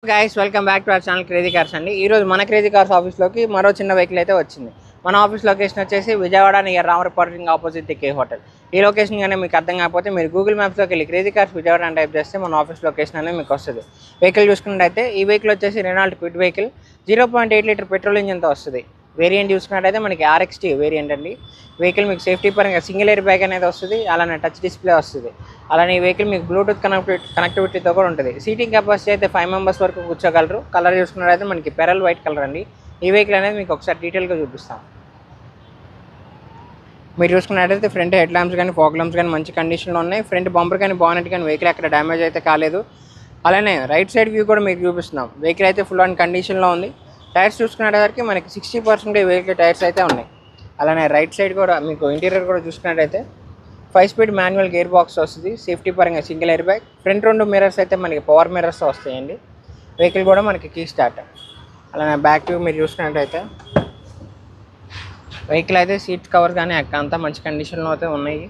Guys welcome back to our channel crazy cars అండి. ఈరోజు మన క్రేజీ కార్స్ ఆఫీస్లోకి మరో చిన్న వెహికల్ అయితే వచ్చింది. మన ఆఫీస్ లొకేషన్ వచ్చేసి విజయవాడ నియర్ రామరపార్కింగ్ ఆపోజిట్ కే హోటల్. ఈ లొకేషన్ కానీ మీకు అర్థం కాకపోతే మీరు గూగుల్ మ్యాప్స్లోకి వెళ్ళి క్రేజీ కార్స్ విజయవాడ అని టైప్ చేస్తే మన ఆఫీస్ లొకేషన్ అనేది మీకు వస్తుంది. వెహికల్ చూసుకున్నట్టయితే ఈ వెహికల్ వచ్చేసి Renault Kwid vehicle 0.8 litre petrol ఇంజిన్తో వస్తుంది. వేరియంట్ చూసుకున్నట్టయితే మనకి RXT వేరియంట్ అండి. వెహికల్ మీకు సేఫ్టీ పరంగా సింగిల్ ఎయిర్ బ్యాగ్ అనేది వస్తుంది, అలానే టచ్ డిస్ప్లే వస్తుంది. అలానే ఈ వెహికల్ మీకు బ్లూటూత్ కనెక్టివిటీతో కూడా ఉంటుంది. సీటింగ్ కెపాసిటీ అయితే 5 మెంబర్స్ వరకు కూర్చోగలరు. కలర్ చూసుకున్నట్టయితే మనకి పెరల్ వైట్ కలర్ అండి. ఈ వెహికల్ అనేది మీకు ఒకసారి డీటెయిల్గా చూపిస్తాం. మీరు చూసుకున్నట్టయితే ఫ్రంట్ హెడ్ ల్యాంప్స్ కానీ ఫాగ్ ల్యాంప్స్ కానీ మంచి కండిషన్లో ఉన్నాయి. ఫ్రంట్ బంపర్ కానీ బానెట్ కానీ వెహికల్ అక్కడ డ్యామేజ్ అయితే కాలేదు. అలానే రైట్ సైడ్ వ్యూ కూడా మీకు చూపిస్తున్నాం. వెహికల్ అయితే ఫుల్ ఆన్ కండిషన్లో ఉంది. టైర్స్ చూసుకునేసరికి మనకి 60% వెహికల్ టైర్స్ అయితే ఉన్నాయి. అలానే రైట్ సైడ్ కూడా మీకు ఇంటీరియర్ కూడా చూసుకున్నట్టయితే 5 స్పీడ్ మాన్యువల్ గేర్ బాక్స్ వస్తుంది. సేఫ్టీ పరంగా single air bag. Front 2 mirrors అయితే మనకి పవర్ మిర్రర్స్ వస్తాయండి. వెహికల్ కూడా మనకి కీ స్టార్ట్. అలానే బ్యాక్ వ్యూ మీరు చూసుకున్నట్టయితే వెహికల్ అయితే సీట్ కవర్ కానీ అంతా మంచి కండిషన్లో అయితే ఉన్నాయి.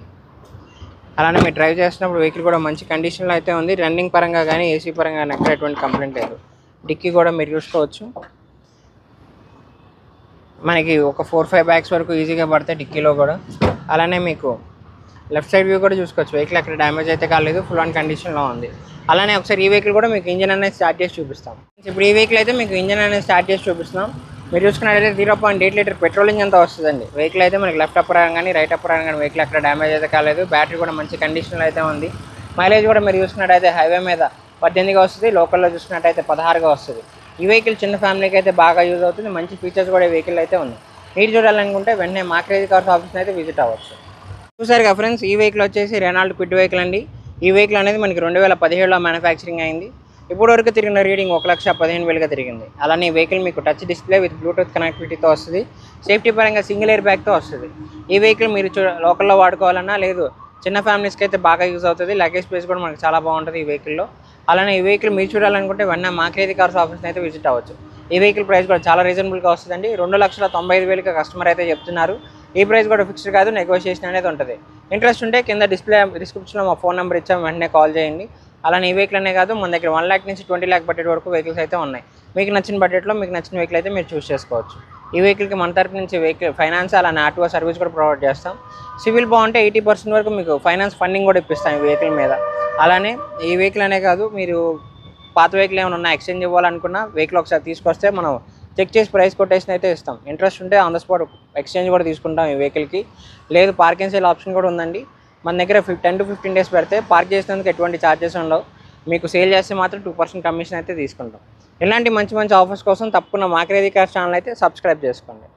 అలానే మీరు డ్రైవ్ చేస్తున్నప్పుడు వెహికల్ కూడా మంచి కండిషన్లో అయితే ఉంది. రన్నింగ్ పరంగా కానీ ఏసీ పరంగా కానీ ఎక్కడ ఎటువంటి కంప్లైంట్ లేదు. డిక్కీ కూడా మీరు చూసుకోవచ్చు. మనకి ఒక 4-5 బ్యాగ్స్ వరకు ఈజీగా పడతాయి డిక్కీలో కూడా. అలానే మీకు లెఫ్ట్ సైడ్ వ్యూ కూడా చూసుకోవచ్చు. వెహికల్ అక్కడ డ్యామేజ్ అయితే కాలేదు, ఫుల్ ఆన్ కండిషన్లో ఉంది. అలానే ఒకసారి ఈ వెహికల్ కూడా మీకు ఇంజన్ అనేది స్టార్ట్ చేసి చూపిస్తాం. ఇప్పుడు ఈ వెహికల్ అయితే మీకు ఇంజన్ అనేది స్టార్ట్ చేసి చూపిస్తున్నాం. మీరు చూసుకున్నట్టయితే 0.8 లీటర్ పెట్రోల్ ఇంజన్తో వస్తుందండి. వెహికల్ అయితే మనకి లెఫ్ట్ అప్పర్ కానీ రైట్ అప్పర్ కానీ వెహికల్ అక్కడ డ్యామేజ్ అయితే కాలేదు. బ్యాటరీ కూడా మంచి కండిషన్లో అయితే ఉంది. మైలేజ్ కూడా మీరు చూసుకున్నట్టయితే హైవే మీద 18గా వస్తుంది, లోకల్లో చూసుకున్నట్టయితే 16గా వస్తుంది. ఈ వెహికల్ చిన్న ఫ్యామిలీకి అయితే బాగా యూజ్ అవుతుంది. మంచి ఫీచర్స్ కూడా ఈ వెహికల్ అయితే ఉన్నాయి. మీరు చూడాలనుకుంటే వెంటనే మా క్రేజీ కార్స్ ఆఫీస్ని అయితే విజిట్ అవ్వచ్చు. చూసారుగా ఫ్రెండ్స్, ఈ వెహికల్ వచ్చేసి రెనాల్ట్ క్విడ్ వెహికల్ అండి. ఈ వెహికల్ అనేది మనకి 2017లో మ్యానుఫ్యాక్చరింగ్ అయింది. ఇప్పుడు వరకు తిరిగిన రీడింగ్ 1,15,000గా తిరిగింది. అలానే ఈ వెహికల్ మీకు టచ్ డిస్ప్లే విత్ బ్లూటూత్ కనెక్టివిటీతో వస్తుంది. సేఫ్టీ పరంగా సింగిల్ ఎయిర్ బ్యాగ్తో వస్తుంది. ఈ వెహికల్ మీరు లోకల్లో వాడుకోవాలన్నా లేదు చిన్న ఫ్యామిలీస్కి అయితే బాగా యూజ్ అవుతుంది. లగేజ్ స్పేస్ కూడా మనకి చాలా బాగుంటుంది ఈ వెహికల్లో. అలానే ఈ వెహికల్ మీరు చూడాలనుకుంటే వెంటనే మా క్రేజీ కార్స్ ఆఫీస్ని అయితే విజిట్ అవ్వచ్చు. ఈ వెహికల్ ప్రైస్ కూడా చాలా రీజనబుల్గా వస్తుందండి. 2,95,000కి కస్టమర్ అయితే చెప్తున్నారు. ఈ ప్రైస్ కూడా ఫిక్స్డ్ కాదు, నెగోషియేషన్ అనేది ఉంటుంది. ఇంట్రెస్ట్ ఉంటే కింద డిస్క్రిప్షన్లో మా ఫోన్ నెంబర్ ఇచ్చాము, వెంటనే కాల్ చేయండి. అలానే ఈ వెహికల్ అనే కాదు, మన దగ్గర 1 lakh నుంచి 20 lakh బడ్జెట్ వరకు వెహికల్స్ అయితే ఉన్నాయి. మీకు నచ్చిన బడ్జెట్లో మీకు నచ్చిన వెహికల్ అయితే మీరు చూస్ చేసుకోవచ్చు. ఈ వెహికల్కి మన తరపు నుంచి వెహికల్ ఫైనాన్స్ అలానే ఆర్టీఓ సర్వీస్ కూడా ప్రొవైడ్ చేస్తాం. సివిల్ బాగుంటే 80% వరకు మీకు ఫైనాన్స్ ఫండింగ్ కూడా ఇప్పిస్తాం ఈ వెహికల్ మీద. అలానే ఈ వెహికల్ అనే కాదు, మీరు పాత వెహికల్ ఏమైనా ఉన్నా ఎక్స్చేంజ్ ఇవ్వాలనుకున్నా వెహికల్ ఒకసారి తీసుకొస్తే మనం చెక్ చేసి ప్రైస్ కొటేషన్ అయితే ఇస్తాం. ఇంట్రెస్ట్ ఉంటే ఆన్ ద స్పాట్ ఎక్స్చేంజ్ కూడా తీసుకుంటాం ఈ వెహికల్కి. లేదు పార్కింగ్ సేల్ ఆప్షన్ కూడా ఉందండి. మన దగ్గర 10 to 15 days పెడితే పార్క్ చేసినందుకు ఎటువంటి ఛార్జెస్ ఉండవు. మీకు సేల్ చేస్తే మాత్రం 2% కమిషన్ అయితే తీసుకుంటాం. ఇలాంటి మంచి మంచి ఆఫర్స్ కోసం తప్పకుండా మా క్రేజీ కార్స్ ఛానల్ అయితే సబ్స్క్రైబ్ చేసుకోండి.